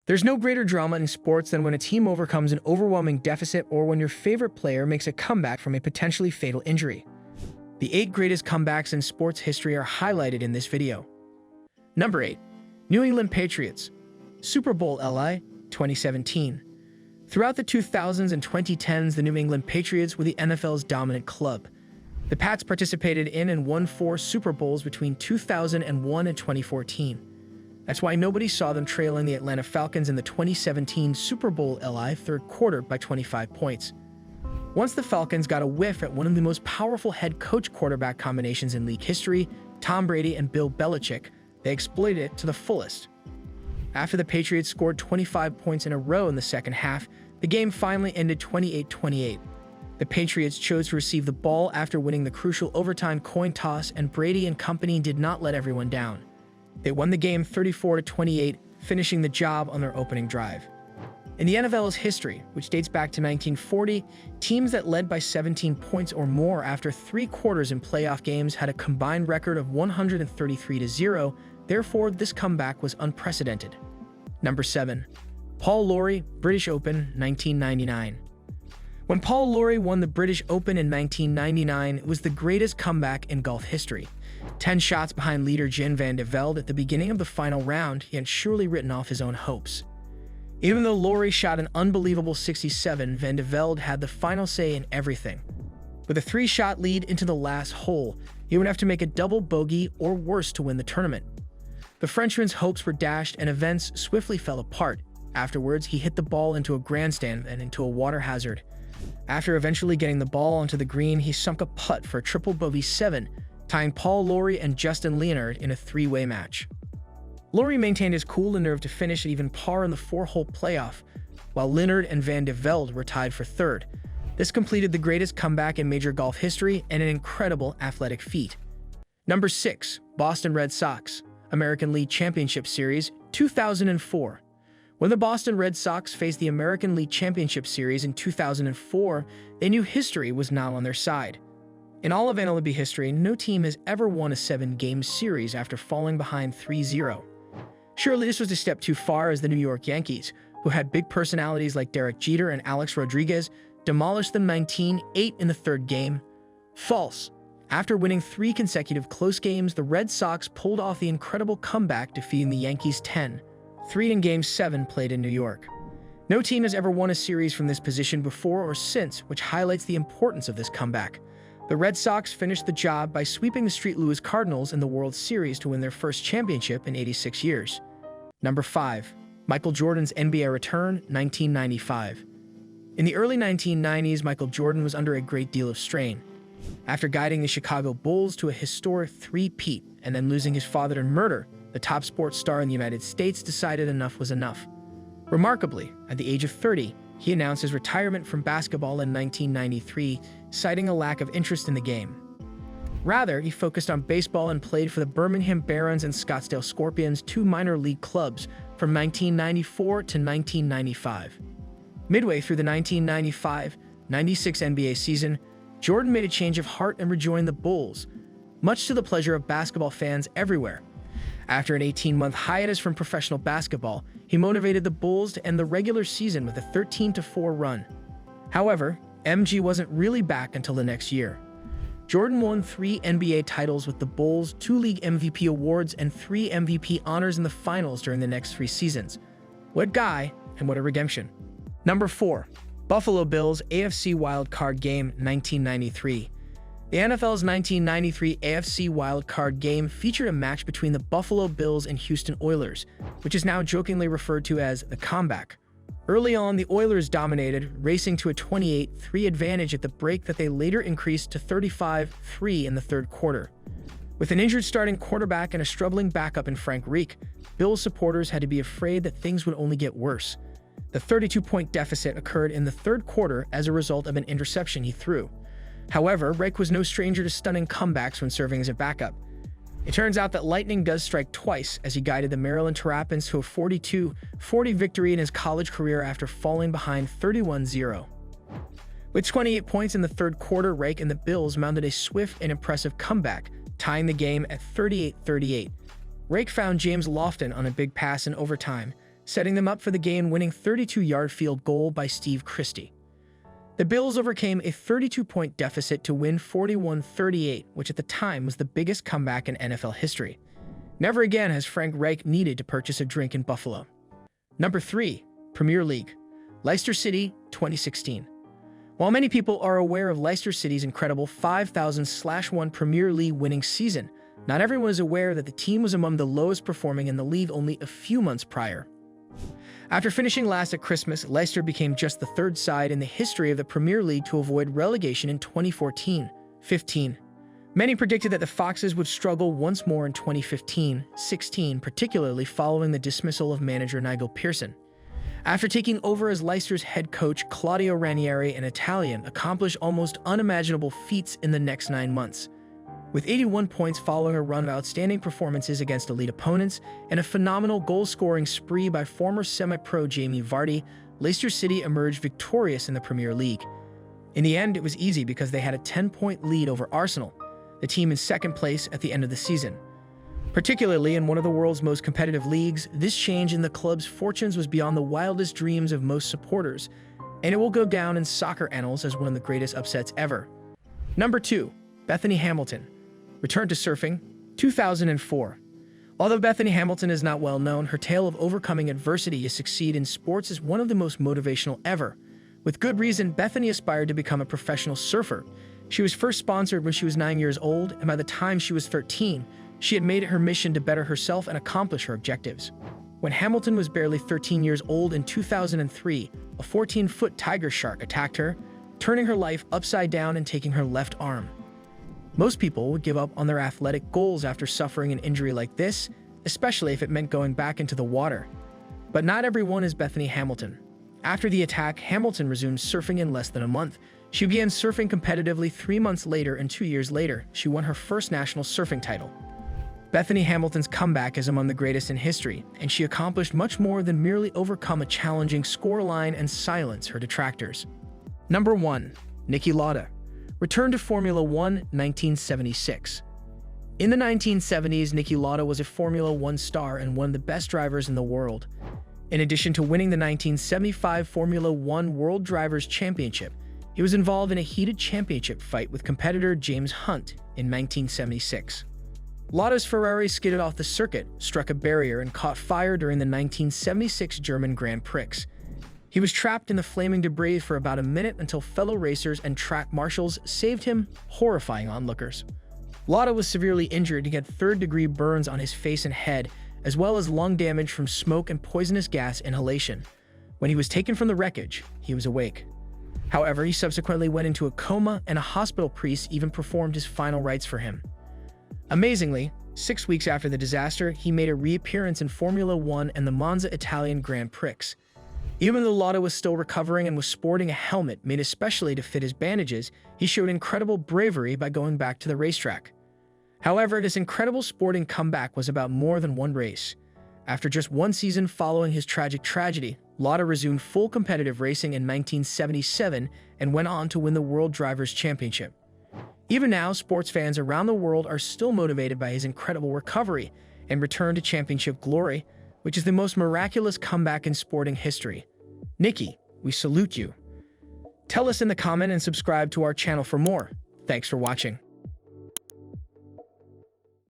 There's no greater drama in sports than when a team overcomes an overwhelming deficit or when your favorite player makes a comeback from a potentially fatal injury. The 8 greatest comebacks in sports history are highlighted in this video. Number 8. New England Patriots. Super Bowl LI 2017. Throughout the 2000s and 2010s, the New England Patriots were the NFL's dominant club. The Pats participated in and won 4 Super Bowls between 2001 and 2014. That's why nobody saw them trailing the Atlanta Falcons in the 2017 Super Bowl LI third quarter by 25 points. Once the Falcons got a whiff at one of the most powerful head coach-quarterback combinations in league history, Tom Brady and Bill Belichick, they exploited it to the fullest. After the Patriots scored 25 points in a row in the second half, the game finally ended 28-28. The Patriots chose to receive the ball after winning the crucial overtime coin toss, and Brady and company did not let everyone down. They won the game 34-28, finishing the job on their opening drive. In the NFL's history, which dates back to 1940, teams that led by 17 points or more after 3 quarters in playoff games had a combined record of 133-0. Therefore, this comeback was unprecedented. Number 7. Paul Lawrie, British Open, 1999. When Paul Lawrie won the British Open in 1999, it was the greatest comeback in golf history. 10 shots behind leader Jan van de Velde at the beginning of the final round, he had surely written off his own hopes. Even though Lawrie shot an unbelievable 67, van de Velde had the final say in everything. With a 3-shot lead into the last hole, he would have to make a double bogey or worse to win the tournament. The Frenchman's hopes were dashed and events swiftly fell apart. Afterwards, he hit the ball into a grandstand and into a water hazard. After eventually getting the ball onto the green, he sunk a putt for a triple bogey 7, tying Paul Lawrie and Justin Leonard in a 3-way match. Lawrie maintained his cool and nerve to finish at even par in the 4-hole playoff, while Leonard and van de Velde were tied for third. This completed the greatest comeback in major golf history and an incredible athletic feat. Number 6. Boston Red Sox, American League Championship Series, 2004. When the Boston Red Sox faced the American League Championship Series in 2004, they knew history was not on their side. In all of MLB history, no team has ever won a 7-game series after falling behind 3-0. Surely this was a step too far, as the New York Yankees, who had big personalities like Derek Jeter and Alex Rodriguez, demolished them 19-8 in the 3rd game. False. After winning 3 consecutive close games, the Red Sox pulled off the incredible comeback, defeating the Yankees 10-3 in Game 7 played in New York. No team has ever won a series from this position before or since, which highlights the importance of this comeback. The Red Sox finished the job by sweeping the St. Louis Cardinals in the World Series to win their first championship in 86 years. Number 5. Michael Jordan's NBA return, 1995. In the early 1990s, Michael Jordan was under a great deal of strain. After guiding the Chicago Bulls to a historic 3-peat and then losing his father to murder, the top sports star in the United States decided enough was enough. Remarkably, at the age of 30, he announced his retirement from basketball in 1993, citing a lack of interest in the game. Rather, he focused on baseball and played for the Birmingham Barons and Scottsdale Scorpions, 2 minor league clubs, from 1994 to 1995. Midway through the 1995-96 NBA season, Jordan made a change of heart and rejoined the Bulls, much to the pleasure of basketball fans everywhere. After an 18-month hiatus from professional basketball, he motivated the Bulls to end the regular season with a 13-4 run. However, MG wasn't really back until the next year. Jordan won 3 NBA titles with the Bulls, 2 league MVP awards, and 3 MVP honors in the finals during the next 3 seasons. What guy, and what a redemption. Number 4. Buffalo Bills AFC Wild Card Game, 1993. The NFL's 1993 AFC Wild Card Game featured a match between the Buffalo Bills and Houston Oilers, which is now jokingly referred to as the comeback. Early on, the Oilers dominated, racing to a 28-3 advantage at the break that they later increased to 35-3 in the 3rd quarter. With an injured starting quarterback and a struggling backup in Frank Reich, Bills supporters had to be afraid that things would only get worse. The 32-point deficit occurred in the 3rd quarter as a result of an interception he threw. However, Reich was no stranger to stunning comebacks when serving as a backup. It turns out that lightning does strike twice, as he guided the Maryland Terrapins to a 42-40 victory in his college career after falling behind 31-0. With 28 points in the 3rd quarter, Reich and the Bills mounted a swift and impressive comeback, tying the game at 38-38. Reich found James Lofton on a big pass in overtime, setting them up for the game-winning 32-yard field goal by Steve Christie. The Bills overcame a 32-point deficit to win 41-38, which at the time was the biggest comeback in NFL history. Never again has Frank Reich needed to purchase a drink in Buffalo. Number 3. Premier League. Leicester City, 2016. While many people are aware of Leicester City's incredible 5,000/1 Premier League winning season, not everyone is aware that the team was among the lowest performing in the league only a few months prior. After finishing last at Christmas, Leicester became just the third side in the history of the Premier League to avoid relegation in 2014-15. Many predicted that the Foxes would struggle once more in 2015-16, particularly following the dismissal of manager Nigel Pearson. After taking over as Leicester's head coach, Claudio Ranieri, an Italian, accomplished almost unimaginable feats in the next 9 months. With 81 points following a run of outstanding performances against elite opponents and a phenomenal goal-scoring spree by former semi-pro Jamie Vardy, Leicester City emerged victorious in the Premier League. In the end, it was easy because they had a 10-point lead over Arsenal, the team in second place at the end of the season. Particularly in one of the world's most competitive leagues, this change in the club's fortunes was beyond the wildest dreams of most supporters, and it will go down in soccer annals as one of the greatest upsets ever. Number 2. Bethany Hamilton. Return to surfing, 2004. Although Bethany Hamilton is not well known, her tale of overcoming adversity to succeed in sports is one of the most motivational ever. With good reason, Bethany aspired to become a professional surfer. She was first sponsored when she was 9 years old, and by the time she was 13, she had made it her mission to better herself and accomplish her objectives. When Hamilton was barely 13 years old in 2003, a 14-foot tiger shark attacked her, turning her life upside down and taking her left arm. Most people would give up on their athletic goals after suffering an injury like this, especially if it meant going back into the water. But not everyone is Bethany Hamilton. After the attack, Hamilton resumed surfing in less than a month. She began surfing competitively 3 months later, and 2 years later, she won her first national surfing title. Bethany Hamilton's comeback is among the greatest in history, and she accomplished much more than merely overcome a challenging scoreline and silence her detractors. Number 1. Niki Lauda. Return to Formula One, 1976. In the 1970s, Niki Lauda was a Formula One star and one of the best drivers in the world. In addition to winning the 1975 Formula One World Drivers' Championship, he was involved in a heated championship fight with competitor James Hunt in 1976. Lauda's Ferrari skidded off the circuit, struck a barrier, and caught fire during the 1976 German Grand Prix. He was trapped in the flaming debris for about a minute until fellow racers and track marshals saved him, horrifying onlookers. Lauda was severely injured and had third-degree burns on his face and head, as well as lung damage from smoke and poisonous gas inhalation. When he was taken from the wreckage, he was awake. However, he subsequently went into a coma, and a hospital priest even performed his final rites for him. Amazingly, 6 weeks after the disaster, he made a reappearance in Formula One and the Monza Italian Grand Prix. Even though Lauda was still recovering and was sporting a helmet made especially to fit his bandages, he showed incredible bravery by going back to the racetrack. However, this incredible sporting comeback was about more than one race. After just one season following his tragic tragedy, Lauda resumed full competitive racing in 1977 and went on to win the World Drivers' Championship. Even now, sports fans around the world are still motivated by his incredible recovery and return to championship glory, which is the most miraculous comeback in sporting history. Niki, we salute you. Tell us in the comment and subscribe to our channel for more. Thanks for watching.